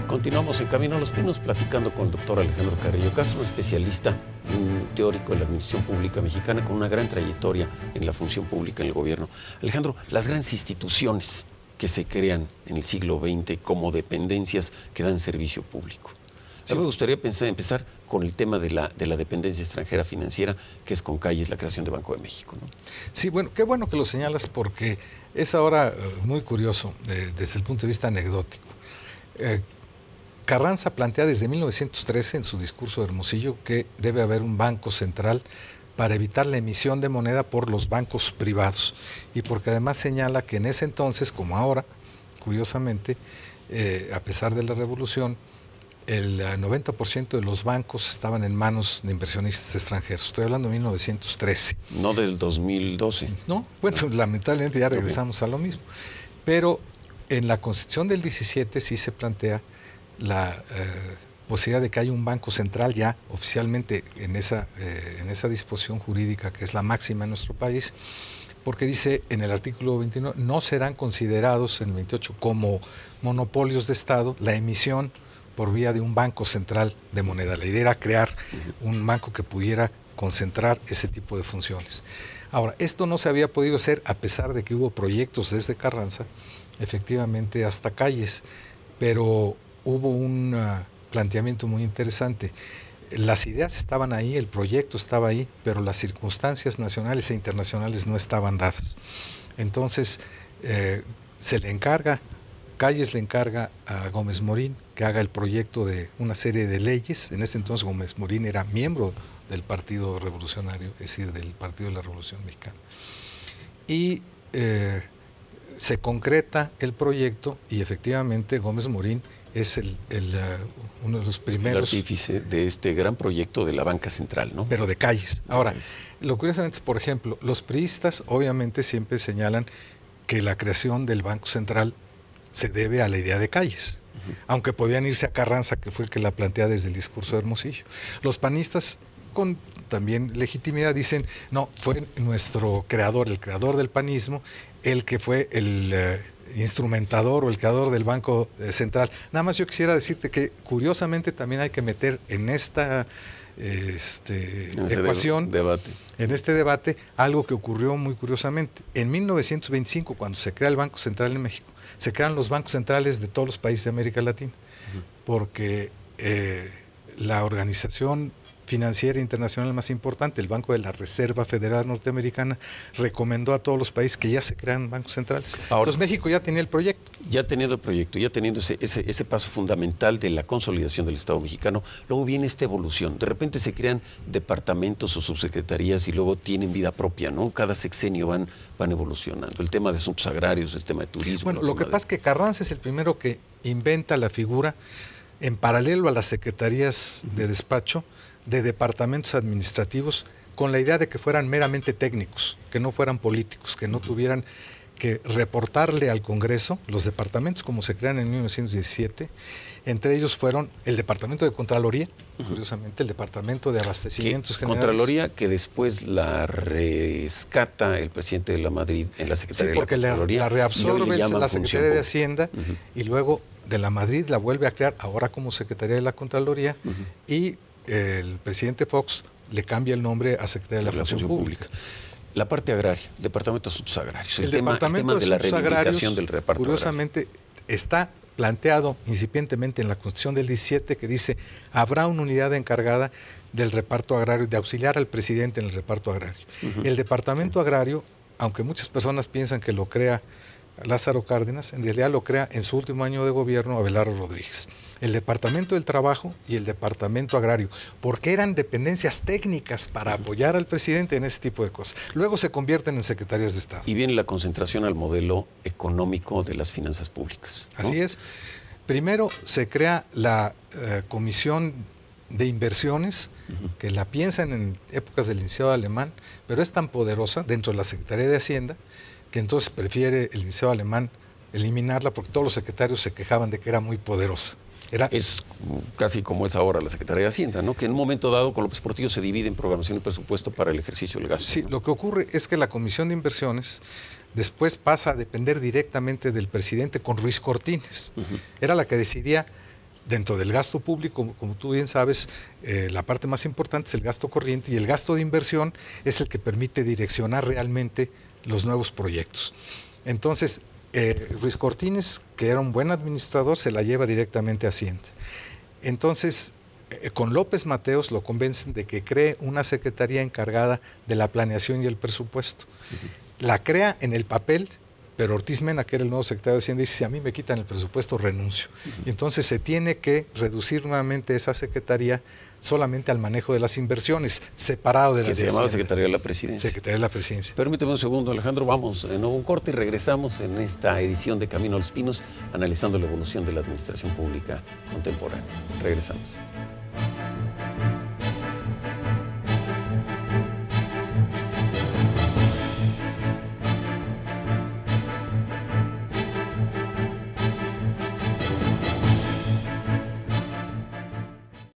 Continuamos en Camino a los Pinos platicando con el doctor Alejandro Carrillo Castro, un especialista, un teórico de la administración pública mexicana con una gran trayectoria en la función pública en el gobierno. Alejandro, las grandes instituciones que se crean en el siglo XX como dependencias que dan servicio público. A mí me gustaría empezar con el tema de la dependencia extranjera financiera, que es con Calles, la creación de Banco de México, ¿no? Sí, bueno, qué bueno que lo señalas porque es ahora muy curioso desde el punto de vista anecdótico. Carranza plantea desde 1913 en su discurso de Hermosillo que debe haber un banco central para evitar la emisión de moneda por los bancos privados y porque además señala que en ese entonces, como ahora, curiosamente, a pesar de la revolución, el 90% de los bancos estaban en manos de inversionistas extranjeros. Estoy hablando de 1913. No del 2012. No, bueno, lamentablemente ya regresamos a lo mismo. Pero en la Constitución del 17 sí se plantea la posibilidad de que haya un banco central ya oficialmente en esa disposición jurídica que es la máxima en nuestro país, porque dice en el artículo 29, no serán considerados en el 28 como monopolios de Estado la emisión por vía de un banco central de moneda. La idea era crear un banco que pudiera concentrar ese tipo de funciones. Ahora, esto no se había podido hacer a pesar de que hubo proyectos desde Carranza, efectivamente hasta Calles, pero hubo un planteamiento muy interesante. Las ideas estaban ahí, el proyecto estaba ahí, pero las circunstancias nacionales e internacionales no estaban dadas. Entonces, Calles le encarga a Gómez Morín que haga el proyecto de una serie de leyes. En ese entonces Gómez Morín era miembro del Partido Revolucionario, es decir, del Partido de la Revolución Mexicana. Y se concreta el proyecto y efectivamente Gómez Morín es uno de los primeros... El artífice de este gran proyecto de la banca central, ¿no? Pero de Calles. Ahora, lo curiosamente es, por ejemplo, los priistas obviamente siempre señalan que la creación del Banco Central se debe a la idea de Calles, aunque podían irse a Carranza, que fue el que la plantea desde el discurso de Hermosillo. Los panistas, con también legitimidad, dicen, no, fue nuestro creador, el creador del panismo, el que fue el instrumentador o el creador del Banco Central. Nada más yo quisiera decirte que curiosamente también hay que meter en esta ecuación, en este debate, algo que ocurrió muy curiosamente. En 1925, cuando se crea el Banco Central en México, se crean los bancos centrales de todos los países de América Latina, porque la organización financiera internacional más importante, el Banco de la Reserva Federal Norteamericana, recomendó a todos los países que ya se crean bancos centrales. Ahora, entonces México ya tenía el proyecto. Ya teniendo el proyecto, ya teniendo ese paso fundamental de la consolidación del Estado mexicano, luego viene esta evolución. De repente se crean departamentos o subsecretarías y luego tienen vida propia, ¿no? Cada sexenio van evolucionando. El tema de asuntos agrarios, el tema de turismo. Bueno, lo que pasa es que Carranza es el primero que inventa la figura, en paralelo a las secretarías de despacho, de departamentos administrativos, con la idea de que fueran meramente técnicos, que no fueran políticos, que no tuvieran que reportarle al Congreso. Los departamentos, como se crean en 1917, entre ellos fueron el Departamento de Contraloría, curiosamente, el Departamento de Abastecimientos Generales. Contraloría que después la rescata el presidente de la Madrid en la Secretaría de la Contraloría. La reabsorbe la Secretaría de Hacienda y luego de la Madrid la vuelve a crear, ahora como Secretaría de la Contraloría, y el presidente Fox le cambia el nombre a Secretaría de la Función Pública. La parte agraria, el Departamento de Asuntos Agrarios, el tema de la reivindicación del reparto curiosamente, agrario. Está planteado incipientemente en la Constitución del 17 que dice, habrá una unidad encargada del reparto agrario, de auxiliar al presidente en el reparto agrario. El Departamento Agrario, aunque muchas personas piensan que lo crea Lázaro Cárdenas, en realidad lo crea en su último año de gobierno Abelardo Rodríguez. El Departamento del Trabajo y el Departamento Agrario, porque eran dependencias técnicas para apoyar al presidente en ese tipo de cosas. Luego se convierten en secretarías de Estado. Y viene la concentración al modelo económico de las finanzas públicas, ¿no? Así es. Primero se crea la Comisión de Inversiones, que la piensan en épocas del licenciado Alemán, pero es tan poderosa dentro de la Secretaría de Hacienda que entonces prefiere el licenciado Alemán eliminarla porque todos los secretarios se quejaban de que era muy poderosa. Es casi como es ahora la Secretaría de Hacienda, ¿no? Que en un momento dado con López Portillo se divide en programación y presupuesto para el ejercicio del gasto. Sí, ¿no? lo que ocurre es que la Comisión de Inversiones después pasa a depender directamente del presidente con Ruiz Cortines. Era la que decidía dentro del gasto público, como tú bien sabes, la parte más importante es el gasto corriente y el gasto de inversión es el que permite direccionar realmente los nuevos proyectos. Entonces, Ruiz Cortines, que era un buen administrador, se la lleva directamente a Hacienda. Entonces, con López Mateos lo convencen de que cree una secretaría encargada de la planeación y el presupuesto. La crea en el papel, pero Ortiz Mena, que era el nuevo secretario de Hacienda, dice, si a mí me quitan el presupuesto, renuncio. Y entonces se tiene que reducir nuevamente esa secretaría solamente al manejo de las inversiones, separado de la de Hacienda. Que se llamaba Secretaría de la Presidencia. Secretaría de la Presidencia. Permíteme un segundo, Alejandro, vamos en un corte y regresamos en esta edición de Camino a los Pinos, analizando la evolución de la administración pública contemporánea. Regresamos.